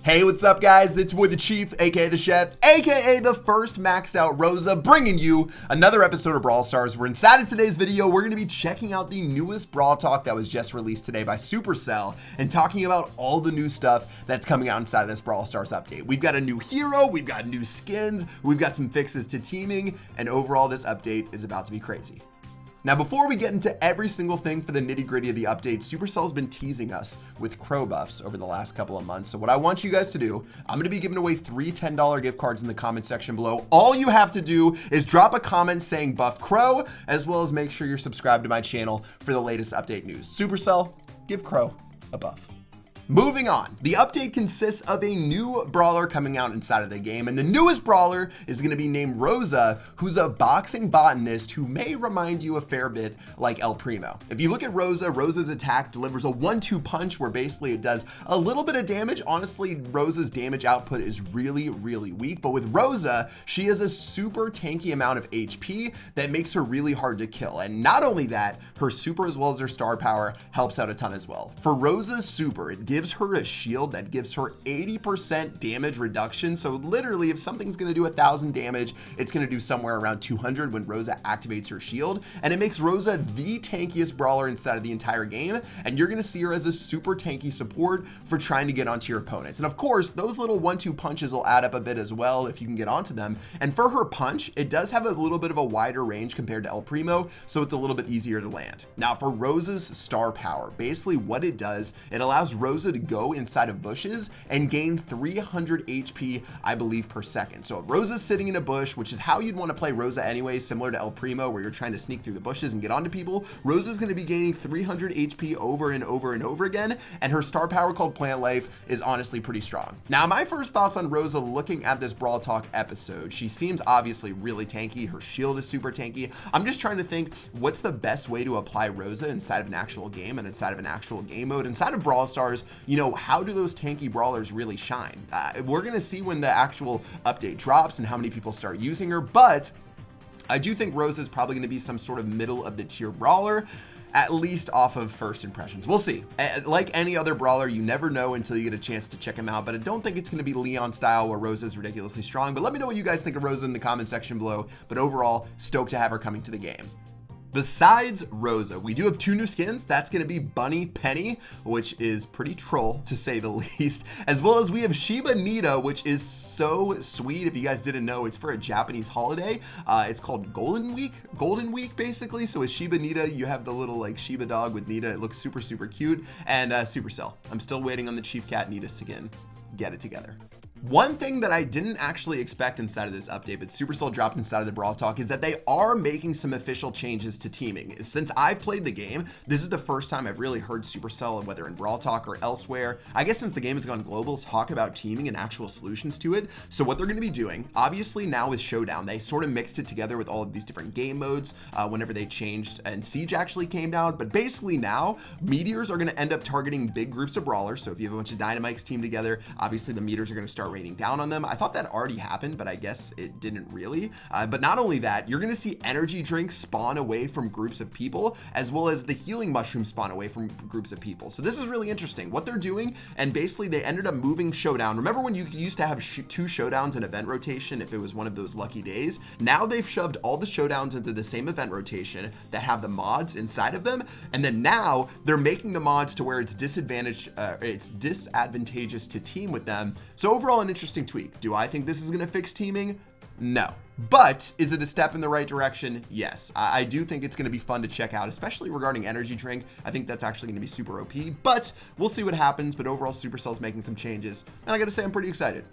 Hey, what's up guys? It's with the Chief, aka the Chef, aka the first maxed out Rosa, bringing you another episode of Brawl Stars. We're inside of today's video. We're going to be checking out the newest Brawl Talk that was just released today by Supercell and talking about all the new stuff that's coming out inside of this Brawl Stars update. We've got a new hero, we've got new skins, we've got some fixes to teaming, and overall this update is about to be crazy. Now, before we get into every single thing for the nitty gritty of the update, Supercell's been teasing us with crow buffs over the last couple of months. So what I want you guys to do, I'm going to be giving away 3 $10 gift cards in the comment section below. All you have to do is drop a comment saying buff crow, as well as make sure you're subscribed to my channel for the latest update news. Supercell, give crow a buff. Moving on, the update consists of a new brawler coming out inside of the game, and the newest brawler is going to be named Rosa, who's a boxing botanist who may remind you a fair bit like El Primo. If you look at Rosa, Rosa's attack delivers a 1-2 punch where basically it does a little bit of damage. Honestly, Rosa's damage output is really weak, but with Rosa, she has a super tanky amount of HP that makes her really hard to kill. And not only that, her super as well as her star power helps out a ton as well. For Rosa's super, it gives her a shield that gives her 80% damage reduction. So literally, if something's going to do 1,000 damage, it's going to do somewhere around 200 when Rosa activates her shield, and it makes Rosa the tankiest brawler inside of the entire game. And you're going to see her as a super tanky support for trying to get onto your opponents. And of course, those little 1-2 punches will add up a bit as well if you can get onto them. And for her punch, it does have a little bit of a wider range compared to El Primo, so it's a little bit easier to land. Now, for Rosa's star power, basically what it does, it allows Rosa to go inside of bushes and gain 300 HP, I believe, per second. So if Rosa's sitting in a bush, which is how you'd want to play Rosa anyway, similar to El Primo, where you're trying to sneak through the bushes and get onto people, Rosa's going to be gaining 300 HP over and over again, and her star power called Plant Life is honestly pretty strong. Now, my first thoughts on Rosa looking at this Brawl Talk episode, she seems obviously really tanky. Her shield is super tanky. I'm just trying to think what's the best way to apply Rosa inside of an actual game and inside of an actual game mode. Inside of Brawl Stars, you know, how do those tanky brawlers really shine? We're gonna see when the actual update drops and how many people start using her, but I do think Rosa is probably going to be some sort of middle of the tier brawler, at least off of first impressions. We'll see. Like any other brawler, you never know until you get a chance to check him out, but I don't think it's going to be Leon style where Rosa is ridiculously strong. But let me know what you guys think of Rosa in the comment section below. But overall, stoked to have her coming to the game. Besides Rosa, we do have 2 new skins. That's going to be Bunny Penny, which is pretty troll to say the least, as well as we have Shiba Nita, which is so sweet. If you guys didn't know, it's for a Japanese holiday. It's called Golden Week basically. So with Shiba Nita, you have the little like Shiba dog with Nita. It looks super cute. And Supercell, I'm still waiting on the Chief Cat Nita skin. Get it together. One thing that I didn't actually expect inside of this update, but Supercell dropped inside of the Brawl Talk, is that they are making some official changes to teaming. Since I've played the game, this is the first time I've really heard Supercell, whether in Brawl Talk or elsewhere, I guess since the game has gone global, talk about teaming and actual solutions to it. So what they're going to be doing, obviously now with Showdown, they sort of mixed it together with all of these different game modes whenever they changed and Siege actually came down. But basically now, Meteors are going to end up targeting big groups of brawlers. So if you have a bunch of Dynamites teamed together, obviously the Meteors are going to start raining down on them. I thought that already happened, but I guess it didn't really. But not only that, you're going to see energy drinks spawn away from groups of people, as well as the healing mushrooms spawn away from groups of people. So this is really interesting what they're doing. And basically they ended up moving Showdown. Remember when you used to have 2 Showdowns in event rotation if it was one of those lucky days? Now they've shoved all the Showdowns into the same event rotation that have the mods inside of them. And then now they're making the mods to where it's disadvantageous to team with them. So overall, an interesting tweak. Do I think this is going to fix teaming? No. But is it a step in the right direction? Yes. I do think it's going to be fun to check out, especially regarding energy drink. I think that's actually going to be super OP, but we'll see what happens. But overall, Supercell's making some changes, and I got to say I'm pretty excited.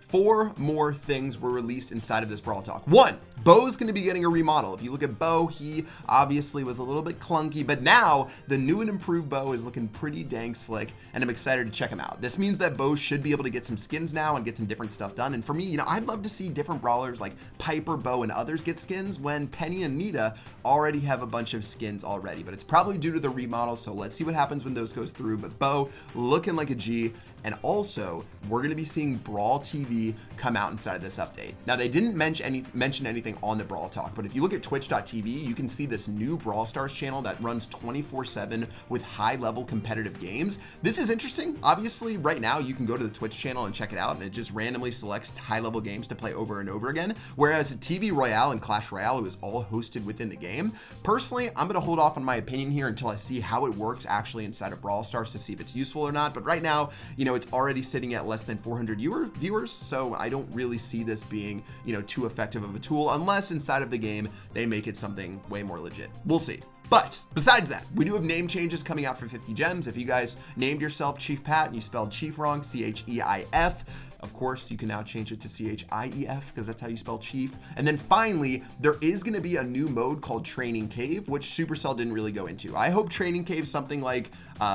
4 more things were released inside of this Brawl Talk. 1, Bo's going to be getting a remodel. If you look at Bo, he obviously was a little bit clunky, but now the new and improved Bo is looking pretty dang slick, and I'm excited to check him out. This means that Bo should be able to get some skins now and get some different stuff done. And for me, you know, I'd love to see different brawlers like Piper, Bo, and others get skins when Penny and Nita already have a bunch of skins already, but it's probably due to the remodel. So let's see what happens when those goes through. But Bo looking like a G. And also, we're going to be seeing Brawl TV TV come out inside of this update. Now, they didn't mention anything on the Brawl Talk, but if you look at twitch.tv, you can see this new Brawl Stars channel that runs 24/7 with high-level competitive games. This is interesting. Obviously, right now, you can go to the Twitch channel and check it out, and it just randomly selects high-level games to play over and over again, whereas TV Royale and Clash Royale was all hosted within the game. Personally, I'm going to hold off on my opinion here until I see how it works actually inside of Brawl Stars to see if it's useful or not, but right now, you know, it's already sitting at less than 400 viewers, so I don't really see this being, you know, too effective of a tool unless inside of the game they make it something way more legit. We'll see. But besides that, we do have name changes coming out for 50 gems. If you guys named yourself Chief Pat and you spelled Chief wrong, Cheif, of course, you can now change it to Chief because that's how you spell Chief. And then finally, there is going to be a new mode called Training Cave, which Supercell didn't really go into. I hope Training Cave is something like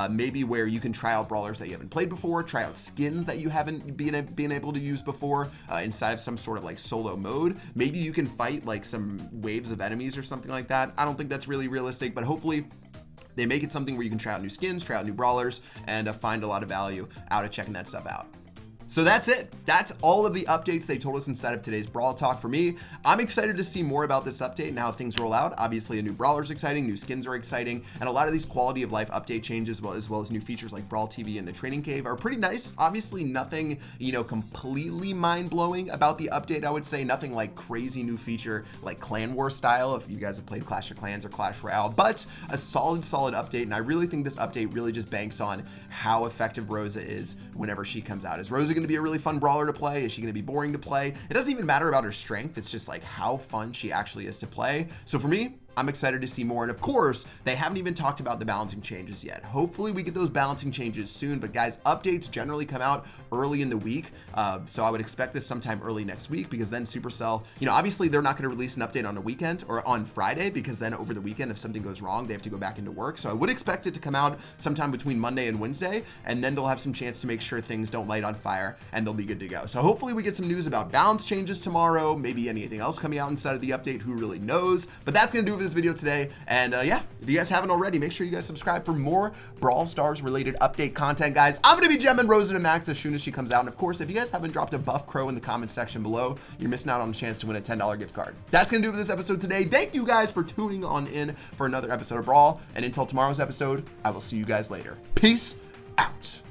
maybe where you can try out brawlers that you haven't played before, try out skins that you haven't been able to use before inside of some sort of like solo mode. Maybe you can fight like some waves of enemies or something like that. I don't think that's really realistic, but hopefully they make it something where you can try out new skins, try out new brawlers, and find a lot of value out of checking that stuff out. So that's it. That's all of the updates they told us inside of today's Brawl Talk. For me, I'm excited to see more about this update and how things roll out. Obviously, a new brawler is exciting, new skins are exciting, and a lot of these quality of life update changes, as well as new features like Brawl TV and the Training Cave are pretty nice. Obviously, nothing, you know, completely mind-blowing about the update, I would say. Nothing like crazy new feature like Clan War style, if you guys have played Clash of Clans or Clash Royale, but a solid update, and I really think this update really just banks on how effective Rosa is whenever she comes out. Is Rosa going to be a really fun brawler to play? Is she going to be boring to play? It doesn't even matter about her strength. It's just like how fun she actually is to play. So for me, I'm excited to see more. And of course, they haven't even talked about the balancing changes yet. Hopefully we get those balancing changes soon, but guys, updates generally come out early in the week. So I would expect this sometime early next week, because then Supercell, you know, obviously they're not going to release an update on a weekend or on Friday, because then over the weekend, if something goes wrong, they have to go back into work. So I would expect it to come out sometime between Monday and Wednesday, and then they'll have some chance to make sure things don't light on fire and they'll be good to go. So hopefully we get some news about balance changes tomorrow, maybe anything else coming out inside of the update, who really knows. But that's going to do it for this video today. And yeah, if you guys haven't already, make sure you guys subscribe for more Brawl Stars related update content, guys. I'm going to be gemming Rosa to max as soon as she comes out. And of course, if you guys haven't dropped a buff crow in the comment section below, you're missing out on a chance to win a $10 gift card. That's going to do it for this episode today. Thank you guys for tuning on in for another episode of Brawl. And until tomorrow's episode, I will see you guys later. Peace out.